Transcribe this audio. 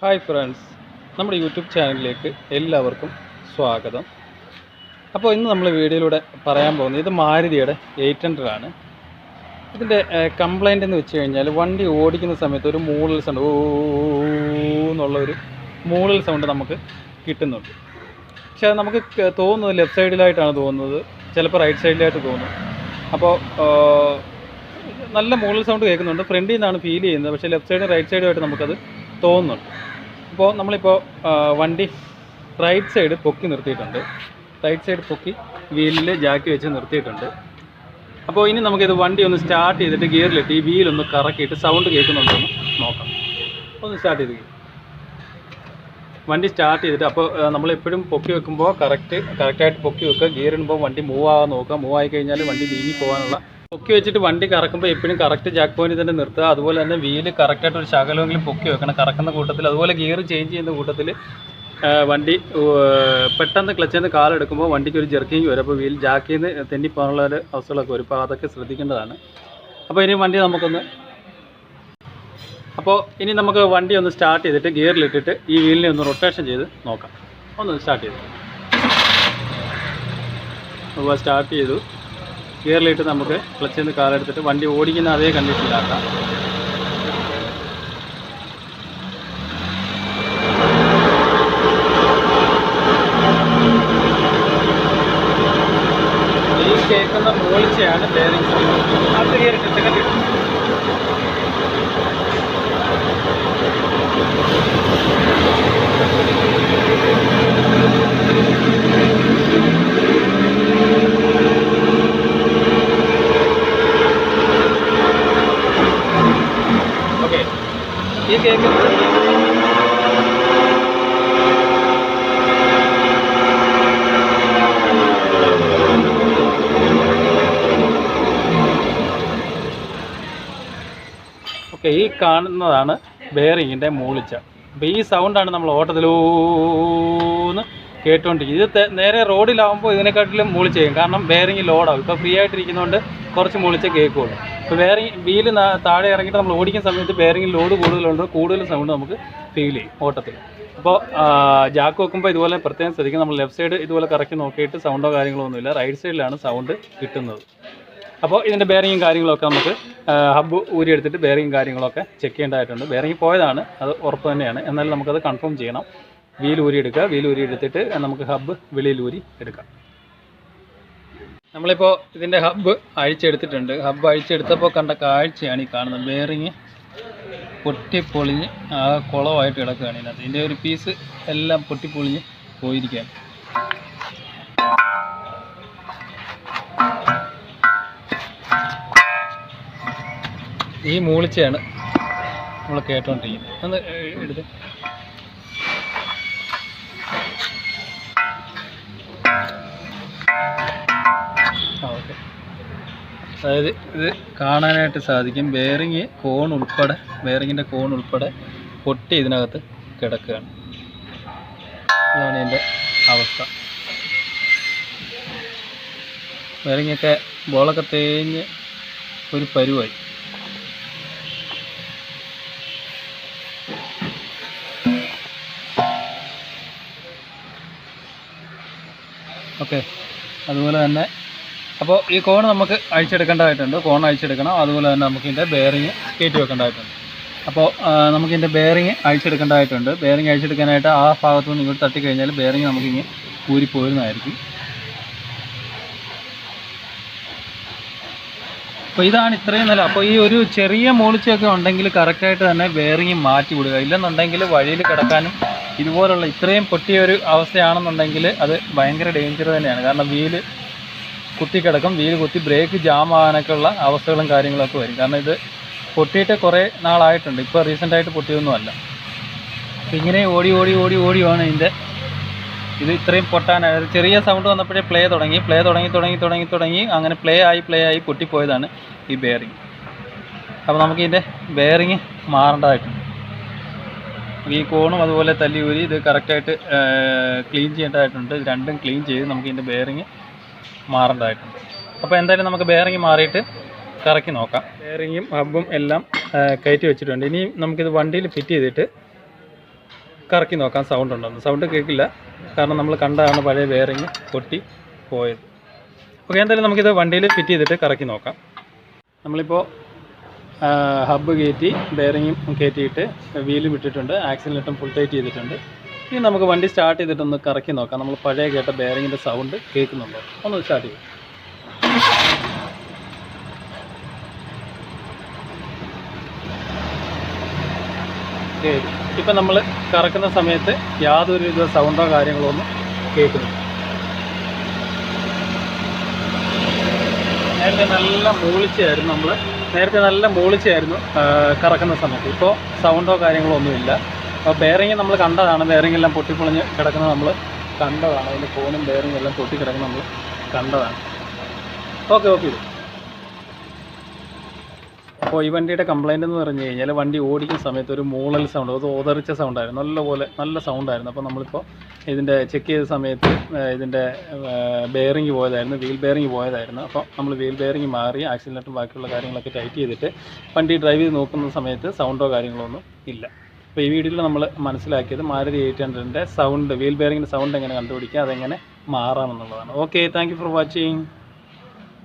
Hi friends, നമ്മുടെ YouTube ചാനലിലേക്ക് എല്ലാവർക്കും സ്വാഗതം. അപ്പോൾ ഇന്ന് നമ്മൾ വീഡിയോയിലൂടെ പറയാൻ പോകുന്നത് ഇത് മാരുതിയുടെ 800 ആണ്. ഇതിൻ്റെ കംപ്ലൈൻ്റ് എന്ന് വെച്ച് കഴിഞ്ഞാൽ വണ്ടി ഓടിക്കുന്ന സമയത്ത് ഒരു മൂളൽ സൗണ്ട് എന്നുള്ളൊരു മൂളൽ സൗണ്ട് നമുക്ക് കിട്ടുന്നുണ്ട്. പക്ഷേ അത് നമുക്ക് തോന്നുന്നത് ലെഫ്റ്റ് സൈഡിലായിട്ടാണ് തോന്നുന്നത്, ചിലപ്പോൾ റൈറ്റ് സൈഡിലായിട്ട് തോന്നും. അപ്പോൾ നല്ല മൂളൽ സൗണ്ട് കേൾക്കുന്നുണ്ട്, ഫ്രണ്ടിൽ നിന്നാണ് ഫീൽ ചെയ്യുന്നത്. പക്ഷേ ലെഫ്റ്റ് സൈഡും റൈറ്റ് സൈഡുമായിട്ട് നമുക്കത് തോന്നുന്നുണ്ട്. അപ്പോൾ നമ്മളിപ്പോൾ വണ്ടി റൈറ്റ് സൈഡ് പൊക്കി നിർത്തിയിട്ടുണ്ട്. റൈറ്റ് സൈഡ് പൊക്കി വീലിൽ ജാക്കി വെച്ച് നിർത്തിയിട്ടുണ്ട്. അപ്പോൾ ഇനി നമുക്കിത് വണ്ടി ഒന്ന് സ്റ്റാർട്ട് ചെയ്തിട്ട് ഗിയറിലിട്ട് ഈ വീലൊന്ന് കറക്കിയിട്ട് സൗണ്ട് കേൾക്കുന്നുണ്ടോ എന്ന് നോക്കാം. ഒന്ന് സ്റ്റാർട്ട് ചെയ്ത് വണ്ടി സ്റ്റാർട്ട് ചെയ്തിട്ട് അപ്പോൾ നമ്മളെപ്പോഴും പൊക്കി വെക്കുമ്പോൾ കറക്റ്റായിട്ട് പൊക്കി വെക്കുക. ഗിയർ ഇടുമ്പോൾ വണ്ടി മൂവ് ആകാൻ നോക്കുക. മൂവ് ആയി കഴിഞ്ഞാൽ വണ്ടി നീങ്ങി പോകാനുള്ള പൊക്കി വെച്ചിട്ട് വണ്ടി കറക്കുമ്പോൾ എപ്പോഴും കറക്റ്റ് ജാക്ക് പോയിന്റിൽ തന്നെ നിർത്തുക. അതുപോലെ തന്നെ വീല് കറക്റ്റായിട്ട് ഒരു ശകലമെങ്കിലും പൊക്കി വെക്കണം കറക്കുന്ന കൂട്ടത്തിൽ. അതുപോലെ ഗിയർ ചേഞ്ച് ചെയ്യുന്ന കൂട്ടത്തിൽ വണ്ടി പെട്ടെന്ന് ക്ലച്ചിൽ നിന്ന് കാലെടുക്കുമ്പോൾ വണ്ടിക്ക് ഒരു ജെർക്കിങ് വരും. അപ്പോൾ വീൽ ജാക്കിൽ നിന്ന് തെന്നിപ്പോകാനുള്ള ഒരു അവസ്ഥകളൊക്കെ വരും. അപ്പോൾ അതൊക്കെ ശ്രദ്ധിക്കേണ്ടതാണ്. അപ്പോൾ ഇനി നമുക്ക് വണ്ടി ഒന്ന് സ്റ്റാർട്ട് ചെയ്തിട്ട് ഗിയറിലിട്ടിട്ട് ഈ വീലിനെ ഒന്ന് റൊട്ടേഷൻ ചെയ്ത് നോക്കാം. ഒന്ന് സ്റ്റാർട്ട് ചെയ്തു. അപ്പോൾ സ്റ്റാർട്ട് ചെയ്തു. ഗിയറിലിട്ട് നമുക്ക് ക്ലച്ചിൽ നിന്ന് കാലെടുത്തിട്ട് വണ്ടി ഓടിക്കുന്ന അതേ കണ്ടീഷനിലാക്കാം. ഈ കേൾക്കുന്ന മൂളിച്ചയാണ് ബെയറിംഗ് സൗണ്ട്. അത് ഗിയറിട്ട് സെക്കൻഡ് ഇട്ടു. ഈ കേൾക്കുന്നത് ഈ കാണുന്നതാണ് ബെയറിങ്ങിൻ്റെ മൂളിച്ച. അപ്പോൾ ഈ സൗണ്ടാണ് നമ്മൾ ഓട്ടത്തിലൂന്ന് കേട്ടുകൊണ്ടിരിക്കുന്നത്. ഇത് നേരെ റോഡിലാവുമ്പോൾ ഇതിനെക്കാട്ടിലും മൂളിച്ച് ചെയ്യും. കാരണം ബെയറിങ് ലോഡാവും. ഇപ്പോൾ ഫ്രീ ആയിട്ടിരിക്കുന്നതുകൊണ്ട് കുറച്ച് മൂളിച്ച് കേൾക്കുള്ളൂ. ഇപ്പോൾ ബെയറിങ് വീല് താഴെ ഇറങ്ങിയിട്ട് നമ്മൾ ഓടിക്കുന്ന സമയത്ത് ബെയറിങ്ങിൽ ലോഡ് കൂടുതൽ സൗണ്ട് നമുക്ക് ഫീൽ ചെയ്യും ഓട്ടത്തിൽ. അപ്പോൾ ജാക്ക് വെക്കുമ്പോൾ ഇതുപോലെ പ്രത്യേകം ശ്രദ്ധിക്കും. നമ്മൾ ലെഫ്റ്റ് സൈഡ് ഇതുപോലെ കറക്കി നോക്കിയിട്ട് സൗണ്ടോ കാര്യങ്ങളോ ഒന്നുമില്ല, റൈറ്റ് സൈഡിലാണ് സൗണ്ട് കിട്ടുന്നത്. അപ്പോൾ ഇതിൻ്റെ ബെയറിങ്ങും കാര്യങ്ങളൊക്കെ നമുക്ക് ഹബ്ബ് ഊരിയെടുത്തിട്ട് ബെയറിങ്ങും കാര്യങ്ങളൊക്കെ ചെക്ക് ചെയ്യേണ്ടതായിട്ടുണ്ട്. ബെയറിങ് പോയതാണ്, അത് ഉറപ്പ് തന്നെയാണ്. എന്നാലും നമുക്കത് കൺഫേം ചെയ്യണം. വീൽ ഊരി എടുക്കുക. വീൽ ഊരി എടുത്തിട്ട് നമുക്ക് ഹബ്ബ് വെളിയിൽ ഊരി എടുക്കാം. നമ്മളിപ്പോൾ ഇതിൻ്റെ ഹബ്ബ് അഴിച്ചെടുത്തിട്ടുണ്ട്. ഹബ്ബ് അഴിച്ചെടുത്തപ്പോൾ കണ്ട കാഴ്ചയാണ് ഈ കാണുന്നത്. ബെയറിങ് പൊട്ടിപ്പൊളിഞ്ഞ് ആ കുളമായിട്ട് കിടക്കുകയാണ്. ഇതിനകത്ത് ഇതിൻ്റെ ഒരു പീസ് എല്ലാം പൊട്ടിപ്പൊളിഞ്ഞ് പോയിരിക്കുകയാണ്. ഈ മൂളിച്ചയാണ് നമ്മൾ കേട്ടോണ്ടിരിക്കുന്നത്. ഒന്ന് എടുത്ത് ഓക്കെ. അതായത് ഇത് കാണാനായിട്ട് സാധിക്കും. ബെയറിങ്ങിൻ്റെ കോൺ ഉൾപ്പെടെ പൊട്ടി ഇതിനകത്ത് കിടക്കുകയാണ്. ഇതാണ് ഇതിൻ്റെ അവസ്ഥ. ബെയറിങ്ങൊക്കെ ബോളൊക്കെ തേഞ്ഞ് ഒരു പരുവായി. ഓക്കെ. അതുപോലെ തന്നെ അപ്പോൾ ഈ കോൺ നമുക്ക് അഴിച്ചെടുക്കേണ്ടതായിട്ടുണ്ട്. കോൺ അഴിച്ചെടുക്കണം. അതുപോലെ തന്നെ നമുക്കിതിൻ്റെ ബെയറിങ് കയറ്റി വെക്കേണ്ടതായിട്ടുണ്ട്. അപ്പോൾ നമുക്കിതിൻ്റെ ബെയറിങ് അഴിച്ചെടുക്കേണ്ടതായിട്ടുണ്ട്. ബെയറിങ് അഴിച്ചെടുക്കാനായിട്ട് ആ ഭാഗത്തു നിന്ന് ഇങ്ങോട്ട് തട്ടിക്കഴിഞ്ഞാൽ ബെയറിങ് നമുക്കിങ്ങനെ ഊരിപ്പോരുന്നതായിരിക്കും. അപ്പോൾ ഇതാണ് ഇത്രയും നല്ല. അപ്പോൾ ഈ ഒരു ചെറിയ മൂളിച്ചയൊക്കെ ഉണ്ടെങ്കിൽ കറക്റ്റായിട്ട് തന്നെ ബെയറിങ് മാറ്റി വിടുക. ഇല്ലെന്നുണ്ടെങ്കിൽ വഴിയിൽ കിടക്കാനും ഇതുപോലുള്ള ഇത്രയും പൊട്ടിയൊരു അവസ്ഥയാണെന്നുണ്ടെങ്കിൽ അത് ഭയങ്കര ഡേഞ്ചർ തന്നെയാണ്. കാരണം വീല് കുത്തിക്കിടക്കും. വീല് കുത്തി ബ്രേക്ക് ജാം ആകാനൊക്കെ ഉള്ള അവസ്ഥകളും കാര്യങ്ങളൊക്കെ വരും. കാരണം ഇത് പൊട്ടിയിട്ട് കുറേ നാളായിട്ടുണ്ട്. ഇപ്പോൾ റീസെൻ്റായിട്ട് പൊട്ടിയൊന്നുമല്ല. അപ്പം ഇങ്ങനെ ഓടിയാണ് ഇത് ഇത്രയും പൊട്ടാനായത്. ചെറിയ സൗണ്ട് വന്നപ്പോഴേ പ്ലേ തുടങ്ങി അങ്ങനെ പ്ലേ ആയി പൊട്ടിപ്പോയതാണ് ഈ ബെയറിങ്. അപ്പോൾ നമുക്കിതിൻ്റെ ബെയറിങ് മാറേണ്ടതായിട്ടുണ്ട്. ഈ കോണും അതുപോലെ തല്ലി ഊരി ഇത് കറക്റ്റായിട്ട് ക്ലീൻ ചെയ്യേണ്ടതായിട്ടുണ്ട്. ഇത് രണ്ടും ക്ലീൻ ചെയ്ത് നമുക്കിതിൻ്റെ ബെയറിങ് മാറേണ്ടതായിട്ടുണ്ട്. അപ്പോൾ എന്തായാലും നമുക്ക് ബെയറിങ് മാറിയിട്ട് കറക്കി നോക്കാം. ബെയറിങ്ങും ഹബ്ബും എല്ലാം കയറ്റി വെച്ചിട്ടുണ്ട്. ഇനി നമുക്കിത് വണ്ടിയിൽ ഫിറ്റ് ചെയ്തിട്ട് കറക്കി നോക്കാം സൗണ്ട് ഉണ്ടെന്ന്. സൗണ്ട് കേൾക്കില്ല, കാരണം നമ്മൾ കണ്ടതാണ് പഴയ ബെയറിങ് പൊട്ടി പോയത്. ഓക്കെ, എന്തായാലും നമുക്കിത് വണ്ടിയിൽ ഫിറ്റ് ചെയ്തിട്ട് കറക്കി നോക്കാം. നമ്മളിപ്പോൾ ഹബ്ബ് കയറ്റി ബെയറിങ്ങും കയറ്റിയിട്ട് വീലും ഇട്ടിട്ടുണ്ട്, ആക്സിലേറ്ററും ഫുൾ ടൈറ്റ് ചെയ്തിട്ടുണ്ട്. ഇനി നമുക്ക് വണ്ടി സ്റ്റാർട്ട് ചെയ്തിട്ടൊന്ന് കറക്കി നോക്കാം. നമ്മൾ പഴയ കേട്ട ബെയറിങ്ങിൻ്റെ സൗണ്ട് കേൾക്കുന്നുണ്ടോ? ഒന്ന് സ്റ്റാർട്ട് ചെയ്യും. ഇപ്പം നമ്മൾ കറക്കുന്ന സമയത്ത് യാതൊരു വിധ സൗണ്ടോ കാര്യങ്ങളോ ഒന്നും കേൾക്കുന്നില്ല. നേരത്തെ നല്ല മൂളിച്ചായിരുന്നു കറക്കുന്ന സമയത്ത്. ഇപ്പോൾ സൗണ്ടോ കാര്യങ്ങളോ ഒന്നുമില്ല. അപ്പോൾ ബെയറിങ് നമ്മൾ കണ്ടതാണ്, ബെയറിങ് എല്ലാം പൊട്ടിപ്പൊളിഞ്ഞ് കിടക്കുന്നത് നമ്മൾ കണ്ടതാണ്. അതിൻ്റെ ഫോണും ബെയറിങ് എല്ലാം പൊട്ടിക്കിടക്കുന്നത് നമ്മൾ കണ്ടതാണ്. ഓക്കെ. അപ്പോൾ ഈ വണ്ടിയുടെ കംപ്ലയിൻ്റ് എന്ന് പറഞ്ഞു കഴിഞ്ഞാൽ വണ്ടി ഓടിക്കുന്ന സമയത്ത് ഒരു മൂളൽ സൗണ്ട്, അത് ഓതറിച്ച സൗണ്ടായിരുന്നു, നല്ല സൗണ്ടായിരുന്നു. അപ്പോൾ നമ്മളിപ്പോൾ ഇതിൻ്റെ ചെക്ക് ചെയ്ത സമയത്ത് ഇതിൻ്റെ ബെയറിങ് പോയതായിരുന്നു, വീൽ ബെയറിങ് പോയതായിരുന്നു. അപ്പോൾ നമ്മൾ വീൽ ബെയറിങ് മാറി ആക്സിലേറ്ററും ബാക്കിയുള്ള കാര്യങ്ങളൊക്കെ ടൈറ്റ് ചെയ്തിട്ട് വണ്ടി ഡ്രൈവ് ചെയ്ത് നോക്കുന്ന സമയത്ത് സൗണ്ടോ കാര്യങ്ങളോ ഒന്നും ഇല്ല. അപ്പോൾ ഈ വീഡിയോയിൽ നമ്മൾ മനസ്സിലാക്കിയത് മാരുതി 800ൻ്റെ സൗണ്ട്, വീൽ ബെയറിങ്ങിൻ്റെ സൗണ്ട് എങ്ങനെ കണ്ടുപിടിക്കുക, അതെങ്ങനെ മാറാമെന്നുള്ളതാണ്. Okay, thank you for watching.